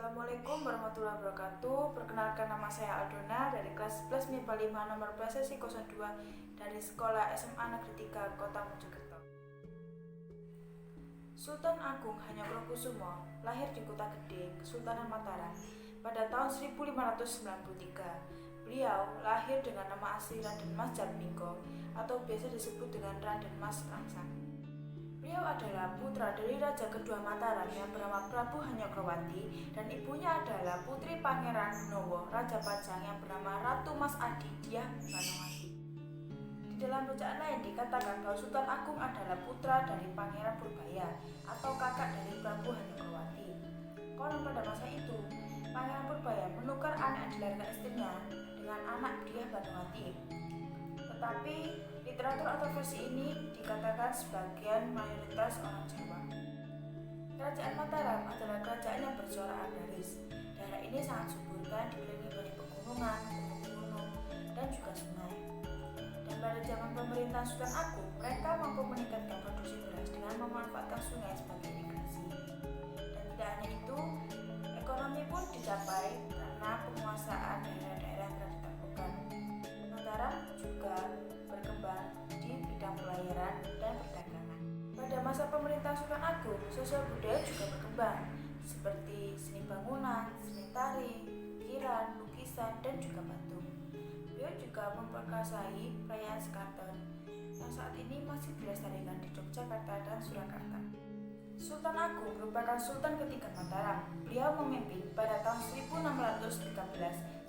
Assalamualaikum warahmatullahi wabarakatuh. Perkenalkan, nama saya Aldona dari kelas 11 MIPA 5 nomor PSSI 02 dari Sekolah SMA Negeri 3 Kota Mojokerto. Sultan Agung Hanyokrokusumo lahir di Kota Gede, Kesultanan Mataram pada tahun 1593. Beliau lahir dengan nama asli Raden Mas Jatmiko atau biasa disebut dengan Raden Mas Rangsang. Beliau adalah putra dari Raja kedua Mataram yang bernama Prabu Hanyokrowati dan ibunya adalah Putri Pangeran Gunowo, Raja Pajang yang bernama Ratu Mas Adi Dyah Banowati. Di dalam bacaan lain dikatakan bahwa Sultan Agung adalah putra dari Pangeran Purbaya atau kakak dari Prabu Hanyokrowati. Konon pada masa itu, Pangeran Purbaya menukar anak yang dilahirkan istrinya dengan anak Dyah Banowati. Tetapi literatur atau versi ini dikatakan sebagian mayoritas orang Jawa. Kerajaan Mataram adalah kerajaan yang bercorak agraris. Daerah ini sangat subur dan dikelilingi banyak pegunungan, gunung-gunung, dan juga sungai. Dan pada zaman pemerintahan Sultan Agung, mereka mampu meningkatkan produksi beras dengan memanfaatkan sungai sebagai irigasi. Dan tidak hanya itu, ekonomi pun dicapai karena penguasaan daerah-daerah yang telah ditaklukkan. Mataram juga berkembang di bidang pelayaran dan perdagangan. Pada masa pemerintahan Sultan Agung, sosial budaya juga berkembang seperti seni bangunan, seni tari, ukiran, lukisan, dan juga patung. Beliau juga memperkasai perayaan Sekaten yang saat ini masih dilestarikan di Yogyakarta dan Surakarta. Sultan Agung merupakan Sultan ketiga Mataram. Beliau memimpin pada tahun 1613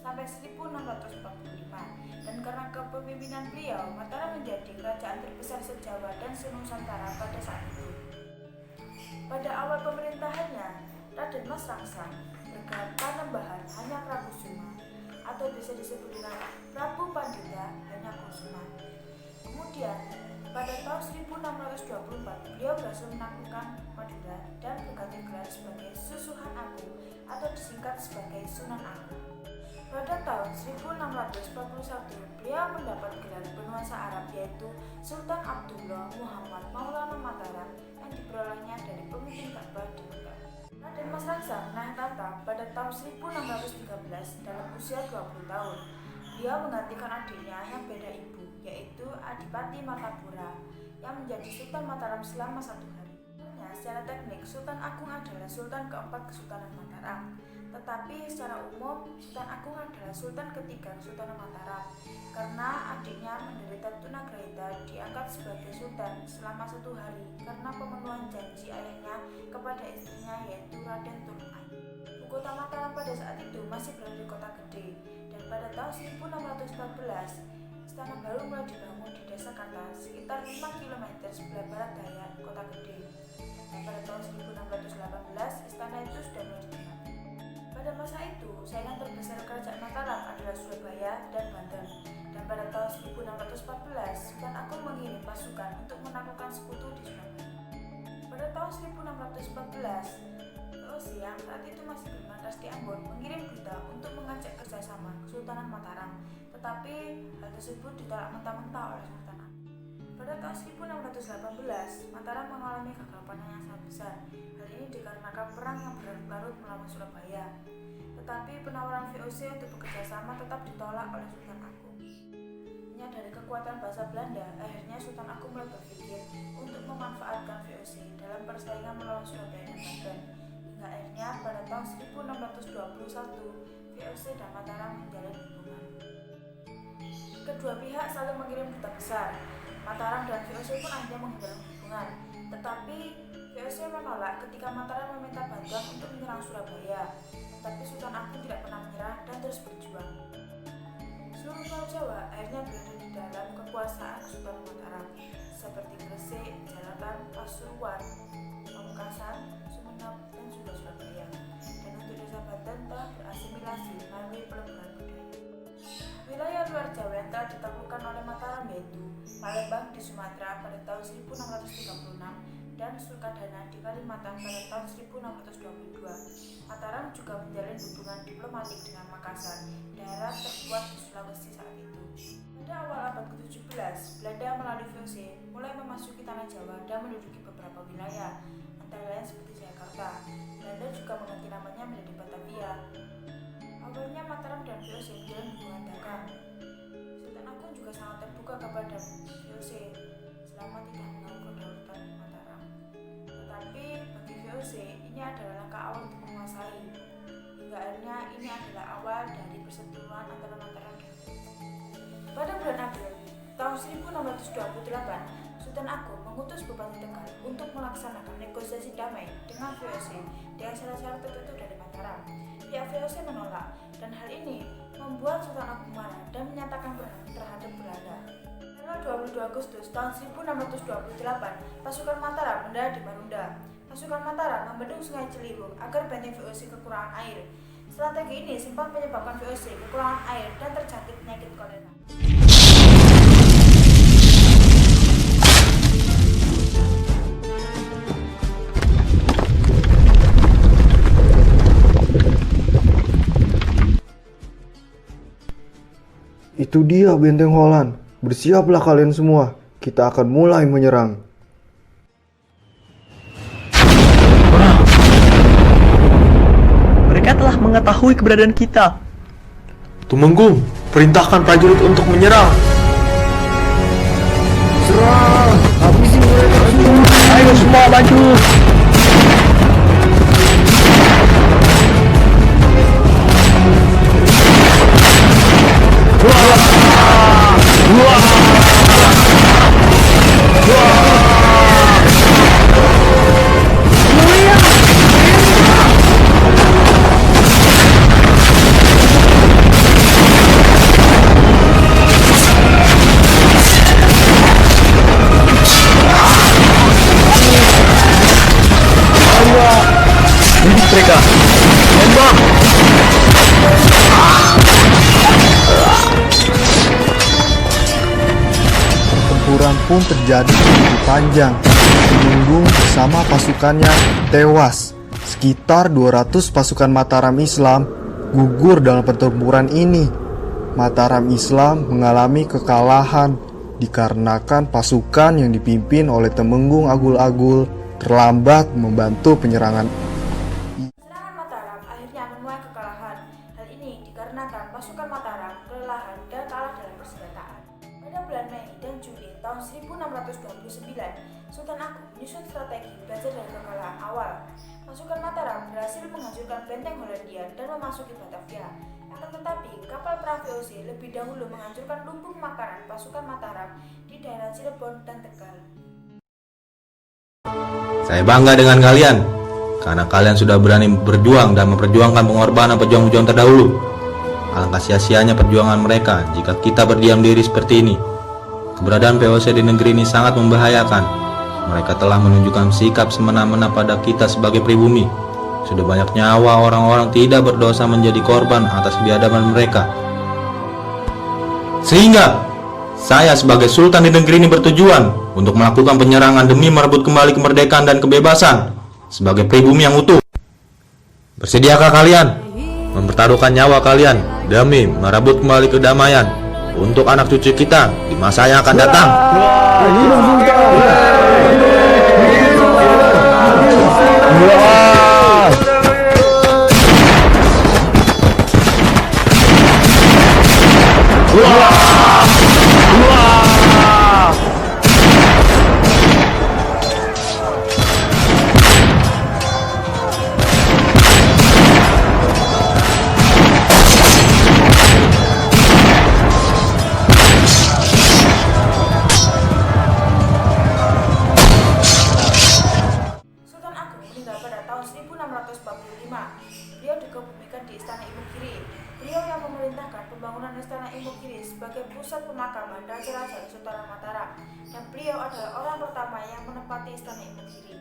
sampai 1645 dan karena kepemimpinan beliau, Mataram menjadi kerajaan terbesar se-Jawa dan se-Nusantara pada saat itu. Pada awal pemerintahannya, Raden Mas Rangsang bergelar Panembahan Hanyokrokusumo atau bisa disebut dengan Prabu Pandita Hanyokrokusumo. Kemudian, pada tahun 1624, beliau berhasil menaklukkan Madura dan berganti gelar sebagai Susuhan Agung atau disingkat sebagai Sunan Agung. Pada tahun 1641, beliau mendapat gelar penguasa Arab yaitu Sultan Abdullah Muhammad Maulana Mataram yang diperolehnya dari pemimpin Ka'bah di Mekah. Raden Mas Rangsang naik tahta pada tahun 1613 dalam usia 20 tahun. Beliau menggantikan adiknya yang beda ibu, yaitu Adipati Martapura yang menjadi Sultan Mataram selama 1 hari. Secara teknik, Sultan Agung adalah Sultan keempat Kesultanan Mataram. Tetapi secara umum, Sultan Agung adalah Sultan ketiga Kesultanan Mataram karena adiknya menderita tunagrahita diangkat sebagai Sultan selama 1 hari karena pemenuhan janji ayahnya kepada istrinya yaitu Raden Turunai. Ibu kota Mataram pada saat itu masih berada di Kota Gede dan pada tahun 1614 istana baru mulai dibangun di Desa Karta sekitar 5 km sebelah barat daya Kota Gede. Dan pada tahun 1618 istana itu sudah mulai ditempati. Pada masa itu, saingan terbesar kerajaan Mataram adalah Surabaya dan Banten. Dan pada tahun 1614, Sultan Agung mengirim pasukan untuk menaklukkan sekutu di Surabaya. Pada tahun 1614, VOC yang saat itu masih bermarkas di Ambon mengirim duta untuk mengajak kerjasama Kesultanan Mataram, tetapi hal tersebut ditolak mentah-mentah oleh Sultan Agung. Pada tahun 1618, Mataram mengalami kegagalan yang sangat besar. Hal ini dikarenakan perang yang berlarut-larut melawan Surabaya. Tetapi penawaran VOC untuk bekerjasama tetap ditolak oleh Sultan Agung. Menyadari kekuatan bahasa Belanda, akhirnya Sultan Agung mulai berpikir untuk memanfaatkan VOC dalam persaingan melawan Surabaya dan Banten. Hingga akhirnya pada tahun 1621, VOC dan Mataram menjalin hubungan. Kedua pihak saling mengirim duta besar. Mataram dan VOC pun akhirnya menghindari hubungan. Tetapi VOC menolak ketika Mataram meminta bantuan untuk menyerang Surabaya. Tetapi Sultan Agung tidak pernah menyerah dan terus berjuang. Seluruh pulau Jawa akhirnya berada di dalam kekuasaan Kesultanan Mataram seperti Gresik, Jalanan, Pasuruan, Pamekasan, Sumenep, dan juga Surabaya. Dan untuk desa Banten telah berasimilasi melalui peleburan budaya. Wilayah luar Jawa yang telah ditaklukkan oleh Mataram yaitu Palembang di Sumatera pada tahun 1636 dan Sukadana di Kalimantan pada tahun 1622. Mataram juga menjalin hubungan diplomatik dengan Makassar, daerah terkuat di Sulawesi saat itu. Pada awal abad ke-17, Belanda melalui VOC mulai memasuki tanah Jawa dan menduduki beberapa wilayah, antara lain seperti Jakarta. Belanda juga mengganti namanya menjadi Batavia VOC menjalin hubungan dagang. Sultan Agung juga sangat terbuka kepada VOC selama tidak mengganggu kedaulatan Mataram. Tetapi bagi VOC ini adalah langkah awal untuk menguasai. Hingga akhirnya ini adalah awal dari perseteruan antara Mataram dan pada bulan April tahun 1628, Sultan Agung mengutus Bupati Tegal untuk melaksanakan negosiasi damai dengan VOC dengan syarat-syarat tertentu dari Mataram. Pihak VOC menolak, dan hal ini membuat Sultan Agung marah dan menyatakan perang terhadap Belanda. Tanggal 22 Agustus tahun 1628, pasukan Mataram mendarat di Marunda. Pasukan Mataram membendung Sungai Ciliwung agar benteng VOC kekurangan air. Strategi ini sempat menyebabkan VOC kekurangan air dan terjangkit penyakit kolera. Itu dia benteng Holland. Bersiaplah kalian semua. Kita akan mulai menyerang. Mereka telah mengetahui keberadaan kita. Tumenggung, perintahkan prajurit untuk menyerang. Serang! Habisi mereka semua! Ayo semua maju! Mereka tembak. Pertempuran pun terjadi begitu panjang. Tumenggung bersama pasukannya tewas. Sekitar 200 pasukan Mataram Islam gugur dalam pertempuran ini. Mataram Islam mengalami kekalahan dikarenakan pasukan yang dipimpin oleh Temenggung Agul-Agul terlambat membantu penyerangan. Serangan Mataram akhirnya menuai kekalahan. Hal ini dikarenakan pasukan Mataram kelelahan dan kalah dalam persenjataan. Pada bulan Mei dan Juni tahun 1629, Sultan Agung menyusun strategi belajar dari kekalahan awal. Pasukan Mataram berhasil menghancurkan benteng Hollandia dan memasuki Batavia. Akan tetapi, kapal perang VOC lebih dahulu menghancurkan lumbung makanan pasukan Mataram di daerah Cirebon dan Tegal. Saya bangga dengan kalian, karena kalian sudah berani berjuang dan memperjuangkan pengorbanan pejuang-pejuang terdahulu. Alangkah sia-sianya perjuangan mereka jika kita berdiam diri seperti ini. Keberadaan VOC di negeri ini sangat membahayakan. Mereka telah menunjukkan sikap semena-mena pada kita sebagai pribumi. Sudah banyak nyawa orang-orang tidak berdosa menjadi korban atas biadaban mereka. Sehingga saya sebagai sultan di negeri ini bertujuan untuk melakukan penyerangan demi merebut kembali kemerdekaan dan kebebasan sebagai pribumi yang utuh. Bersediakah kalian mempertaruhkan nyawa kalian demi merebut kembali kedamaian untuk anak cucu kita di masa yang akan datang? Sultan Agung meninggal pada tahun 1645. Beliau dikebumikan di Istana Imogiri. Beliau yang memerintahkan pembangunan Istana Imogiri sebagai pusat pemakaman raja-raja Nusantara Mataram, dan beliau adalah orang pertama yang menempati Istana Imogiri.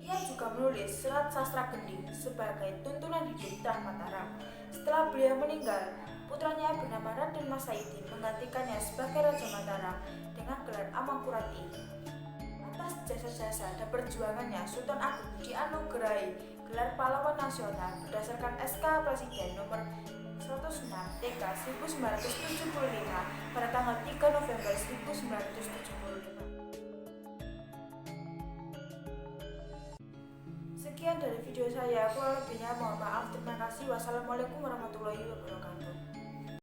Ia juga menulis Serat Sastra Gending sebagai tuntunan hidup Trah Mataram. Setelah beliau meninggal, putranya bernama Raden Mas Saidi menggantikannya sebagai Raja Mataram dengan gelar Amangkurat I. Atas jasa-jasa dan perjuangannya, Sultan Agung dianugerahi gelar pahlawan nasional berdasarkan SK Presiden nomor 106 TK 1975 pada tanggal 3 November 1975. Sekian dari video saya, kurang lebihnya mohon maaf. Terima kasih. Wassalamualaikum warahmatullahi wabarakatuh.